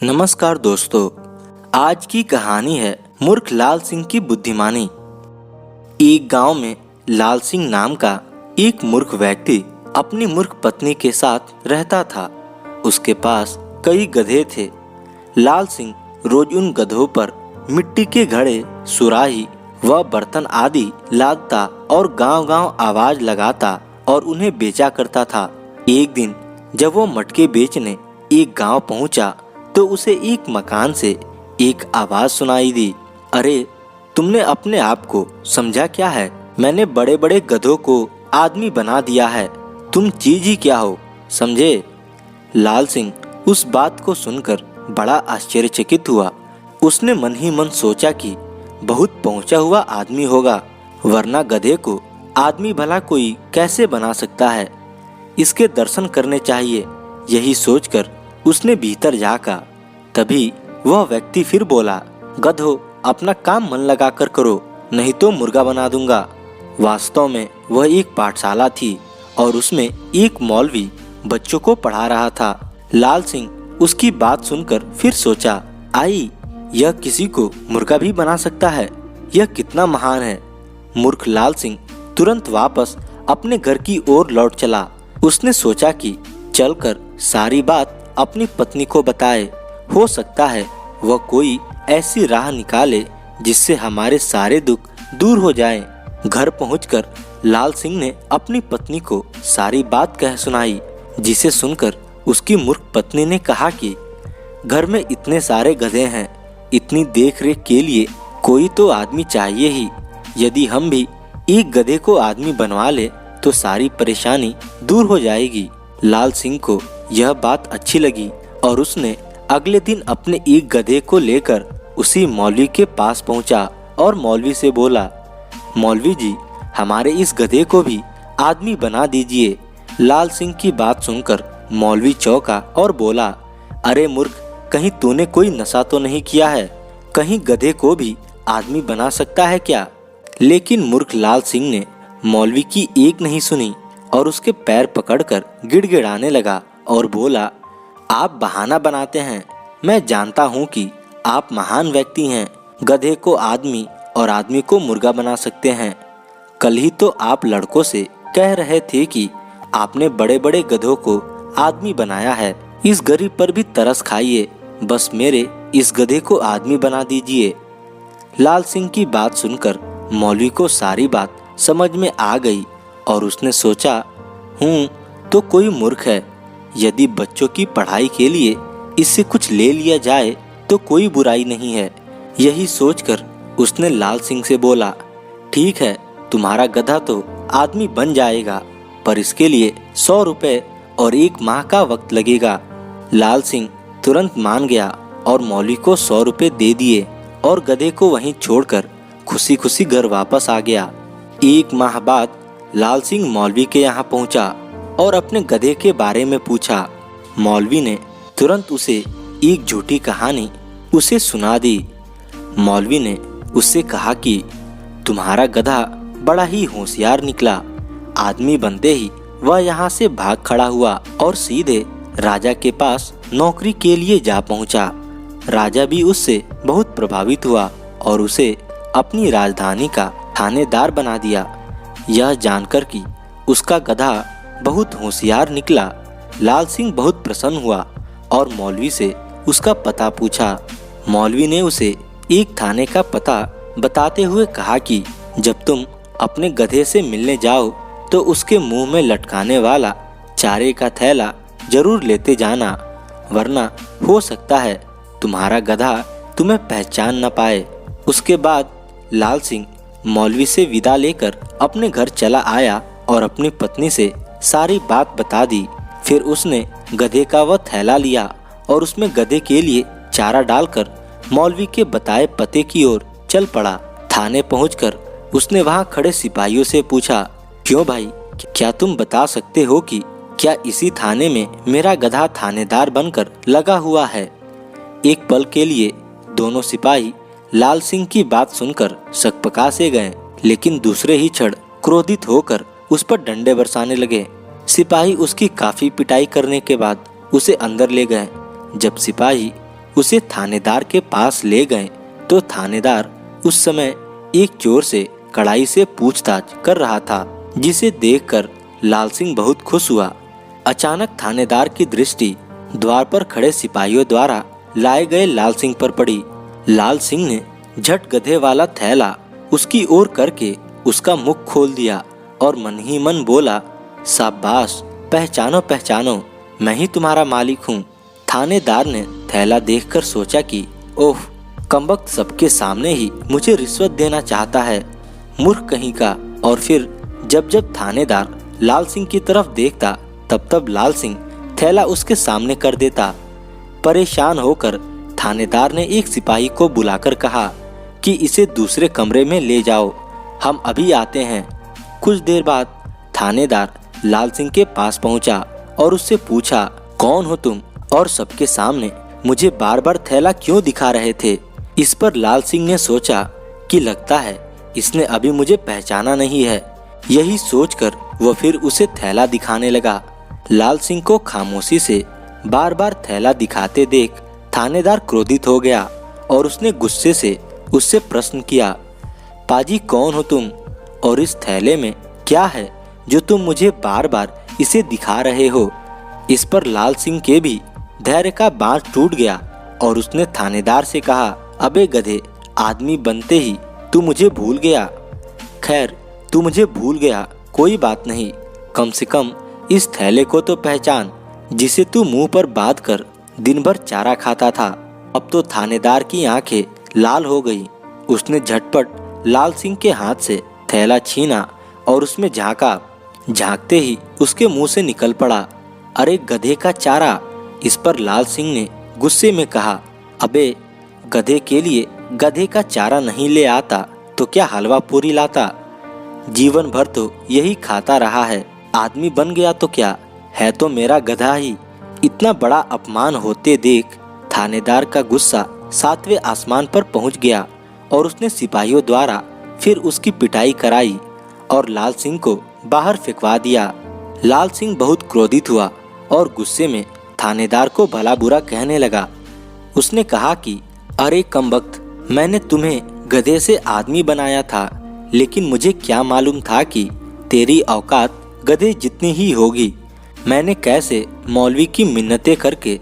नमस्कार दोस्तों, आज की कहानी है मूर्ख लाल सिंह की बुद्धिमानी। एक गांव में लाल सिंह नाम का एक मूर्ख व्यक्ति अपनी मूर्ख पत्नी के साथ रहता था। उसके पास कई गधे थे। लाल सिंह रोज उन गधों पर मिट्टी के घड़े, सुराही व बर्तन आदि लादता और गांव-गांव आवाज लगाता और उन्हें बेचा करता था। एक दिन जब वो मटके बेचने एक गांव पहुंचा तो उसे एक मकान से एक आवाज सुनाई दी। अरे, तुमने अपने आप को समझा क्या है? मैंने बड़े बड़े गधों को आदमी बना दिया है। तुम चीज ही क्या हो, समझे? लाल सिंह उस बात को सुनकर बड़ा आश्चर्यचकित हुआ। उसने मन ही मन सोचा कि बहुत पहुंचा हुआ आदमी होगा, वरना गधे को आदमी भला कोई कैसे बना सकता है। इसके दर्शन करने चाहिए। यही सोचकर उसने भीतर झाँका। तभी वह व्यक्ति फिर बोला, गधो, अपना काम मन लगाकर करो, नहीं तो मुर्गा बना दूंगा। वास्तव में वह एक पाठशाला थी और उसमें एक मौलवी बच्चों को पढ़ा रहा था। लाल सिंह उसकी बात सुनकर फिर सोचा, आई, यह किसी को मुर्गा भी बना सकता है। यह कितना महान है। मूर्ख लाल सिंह तुरंत वापस अपने घर की ओर लौट चला। उसने सोचा कि चलकर सारी बात अपनी पत्नी को बताए। हो सकता है वह कोई ऐसी राह निकाले जिससे हमारे सारे दुख दूर हो जाएं। घर पहुंचकर लाल सिंह ने अपनी पत्नी को सारी बात कह सुनाई, जिसे सुनकर उसकी मूर्ख पत्नी ने कहा कि घर में इतने सारे गधे हैं, इतनी देख रेख के लिए कोई तो आदमी चाहिए ही। यदि हम भी एक गधे को आदमी बनवा ले तो सारी परेशानी दूर हो जाएगी। लाल सिंह को यह बात अच्छी लगी और उसने अगले दिन अपने एक गधे को लेकर उसी मौलवी के पास पहुंचा और मौलवी से बोला, मौलवी जी, हमारे इस गधे को भी आदमी बना दीजिए। लाल सिंह की बात सुनकर मौलवी चौंका और बोला, अरे मूर्ख, कहीं तूने कोई नशा तो नहीं किया है? कहीं गधे को भी आदमी बना सकता है क्या? लेकिन मूर्ख लाल सिंह ने मौलवी की एक नहीं सुनी और उसके पैर पकड़कर गिड़गिड़ाने लगा और बोला, आप बहाना बनाते हैं। मैं जानता हूँ कि आप महान व्यक्ति हैं। गधे को आदमी और आदमी को मुर्गा बना सकते हैं। कल ही तो आप लड़कों से कह रहे थे कि आपने बड़े बड़े गधों को आदमी बनाया है। इस गरीब पर भी तरस खाइए, बस मेरे इस गधे को आदमी बना दीजिए। लाल सिंह की बात सुनकर मौलवी को सारी बात समझ में आ गई और उसने सोचा, हूँ तो कोई मूर्ख है। यदि बच्चों की पढ़ाई के लिए इससे कुछ ले लिया जाए तो कोई बुराई नहीं है। यही सोचकर उसने लाल सिंह से बोला, ठीक है, तुम्हारा गधा तो आदमी बन जाएगा, पर इसके लिए 100 रुपए और 1 माह का वक्त लगेगा। लाल सिंह तुरंत मान गया और मौलवी को 100 रुपए दे दिए और गधे को वहीं छोड़कर खुशी खुशी घर वापस आ गया। 1 माह बाद लाल सिंह मौलवी के यहाँ पहुँचा और अपने गधे के बारे में पूछा। मौलवी ने तुरंत उसे एक झूठी कहानी उसे सुना दी। मौलवी ने उससे कहा कि तुम्हारा गधा बड़ा ही होशियार निकला। आदमी बनते ही वह यहाँ से भाग खड़ा हुआ और सीधे राजा के पास नौकरी के लिए जा पहुँचा। राजा भी उससे बहुत प्रभावित हुआ और उसे अपनी राजधानी का थानेदार बना दिया। यह जानकर कि उसका गधा बहुत होशियार निकला, लाल सिंह बहुत प्रसन्न हुआ और मौलवी से उसका पता पूछा। मौलवी ने उसे एक थाने का पता बताते हुए कहा कि जब तुम अपने गधे से मिलने जाओ तो उसके मुंह में लटकाने वाला चारे का थैला जरूर लेते जाना, वरना हो सकता है तुम्हारा गधा तुम्हें पहचान न पाए। उसके बाद लाल सिंह मौलवी से विदा लेकर अपने घर चला आया और अपनी पत्नी से सारी बात बता दी। फिर उसने गधे का वह थैला लिया और उसमें गधे के लिए चारा डालकर मौलवी के बताए पते की ओर चल पड़ा। थाने पहुंचकर उसने वहां खड़े सिपाहियों से पूछा, क्यों भाई, क्या तुम बता सकते हो कि क्या इसी थाने में मेरा गधा थानेदार बनकर लगा हुआ है? एक पल के लिए दोनों सिपाही लाल सिंह की बात सुनकर सकपका से गए, लेकिन दूसरे ही क्षण क्रोधित होकर उस पर डंडे बरसाने लगे। सिपाही उसकी काफी पिटाई करने के बाद उसे अंदर ले गए। जब सिपाही उसे थानेदार के पास ले गए तो थानेदार उस समय एक चोर से कड़ाई से पूछताछ कर रहा था, जिसे देखकर लाल सिंह बहुत खुश हुआ। अचानक थानेदार की दृष्टि द्वार पर खड़े सिपाहियों द्वारा लाए गए लाल सिंह पर पड़ी। लाल सिंह ने झट गधे वाला थैला उसकी ओर करके उसका मुख खोल दिया और मन ही मन बोला, शाबाश, पहचानो पहचानो, मैं ही तुम्हारा मालिक हूँ। थानेदार ने थैला देखकर सोचा कि ओह, कमबख्त सबके सामने ही मुझे रिश्वत देना चाहता है, मूर्ख कहीं का। और फिर जब जब थानेदार लाल सिंह की तरफ देखता तब तब लाल सिंह थैला उसके सामने कर देता। परेशान होकर थानेदार ने एक सिपाही को बुलाकर कहा कि इसे दूसरे कमरे में ले जाओ, हम अभी आते हैं। कुछ देर बाद थानेदार लाल सिंह के पास पहुंचा और उससे पूछा, कौन हो तुम और सबके सामने मुझे बार बार थैला क्यों दिखा रहे थे? इस पर लाल सिंह ने सोचा कि लगता है इसने अभी मुझे पहचाना नहीं है। यही सोचकर वह फिर उसे थैला दिखाने लगा। लाल सिंह को खामोशी से बार बार थैला दिखाते देख थानेदार क्रोधित हो गया और उसने गुस्से से उससे प्रश्न किया, पाजी कौन हो तुम और इस थैले में क्या है जो तुम मुझे बार बार इसे दिखा रहे हो? इस पर लाल सिंह के भी धैर्य का बांध टूट गया और उसने थानेदार से कहा, अबे गधे, आदमी बनते ही तू मुझे भूल गया। खैर, तू मुझे भूल गया, कोई बात नहीं, कम से कम इस थैले को तो पहचान जिसे तू मुंह पर बांध कर दिन भर चारा खाता था। अब तो थानेदार की आंखें लाल हो गई। उसने झटपट लाल सिंह के हाथ से थैला छीना और उसमें झांका। झांकते ही उसके मुंह से निकल पड़ा, अरे गधे का चारा। इस पर लाल सिंह ने गुस्से में कहा, अबे गधे के लिए गधे का चारा नहीं ले आता तो क्या हलवा पूरी लाता? जीवन भर तो यही खाता रहा है, आदमी बन गया तो क्या, है तो मेरा गधा ही। इतना बड़ा अपमान होते देख थानेदार का गुस्सा 7वें आसमान पर पहुंच गया और उसने सिपाहियों द्वारा फिर उसकी पिटाई कराई और लाल सिंह को बाहर फेंकवा दिया। लाल सिंह बहुत क्रोधित हुआ और गुस्से में थानेदार को भला बुरा कहने लगा। उसने कहा कि अरे कमबख्त, मैंने तुम्हें गधे से आदमी बनाया था, लेकिन मुझे क्या मालूम था कि तेरी औकात गधे जितनी ही होगी। मैंने कैसे मौलवी की मिन्नतें करके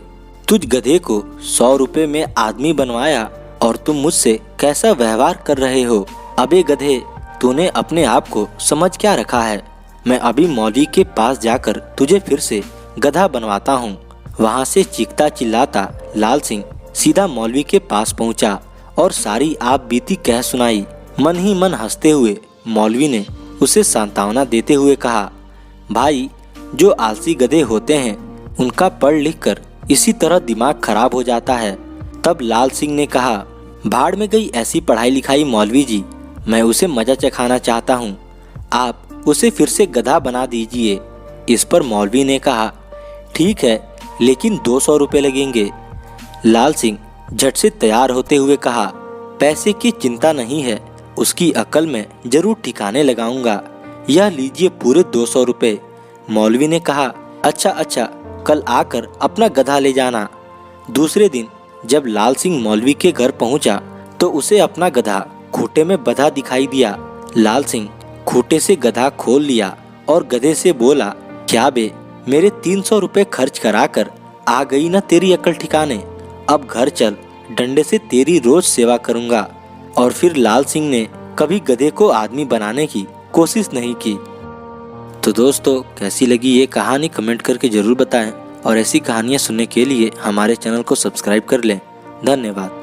तुझ गधे को 100 रुपए में आदमी बनवाया और तुम मुझसे कैसा व्यवहार कर रहे हो? अबे गधे, तूने अपने आप को समझ क्या रखा है? मैं अभी मौलवी के पास जाकर तुझे फिर से गधा बनवाता हूँ। वहाँ से चीखता चिल्लाता लाल सिंह सीधा मौलवी के पास पहुँचा और सारी आप बीती कह सुनाई। मन ही मन हंसते हुए मौलवी ने उसे सांत्वना देते हुए कहा, भाई, जो आलसी गधे होते हैं उनका पढ़ लिख कर इसी तरह दिमाग खराब हो जाता है। तब लाल सिंह ने कहा, भाड़ में गई ऐसी पढ़ाई लिखाई मौलवी जी, मैं उसे मजा चखाना चाहता हूँ, आप उसे फिर से गधा बना दीजिए। इस पर मौलवी ने कहा, ठीक है, लेकिन 200 रुपये लगेंगे। लाल सिंह झट से तैयार होते हुए कहा, पैसे की चिंता नहीं है, उसकी अकल में जरूर ठिकाने लगाऊंगा, यह लीजिए पूरे 200 रुपये। मौलवी ने कहा, अच्छा, कल आकर अपना गधा ले जाना। दूसरे दिन जब लाल सिंह मौलवी के घर पहुंचा तो उसे अपना गधा खूंटे में बंधा दिखाई दिया। लाल सिंह खूंटे से गधा खोल लिया और गधे से बोला, क्या बे, मेरे 300 रुपये खर्च कराकर आ गई ना तेरी अकल ठिकाने? अब घर चल, डंडे से तेरी रोज सेवा करूंगा। और फिर लाल सिंह ने कभी गधे को आदमी बनाने की कोशिश नहीं की। तो दोस्तों, कैसी लगी ये कहानी कमेंट करके जरूर बताएं और ऐसी कहानियाँ सुनने के लिए हमारे चैनल को सब्सक्राइब कर लें। धन्यवाद।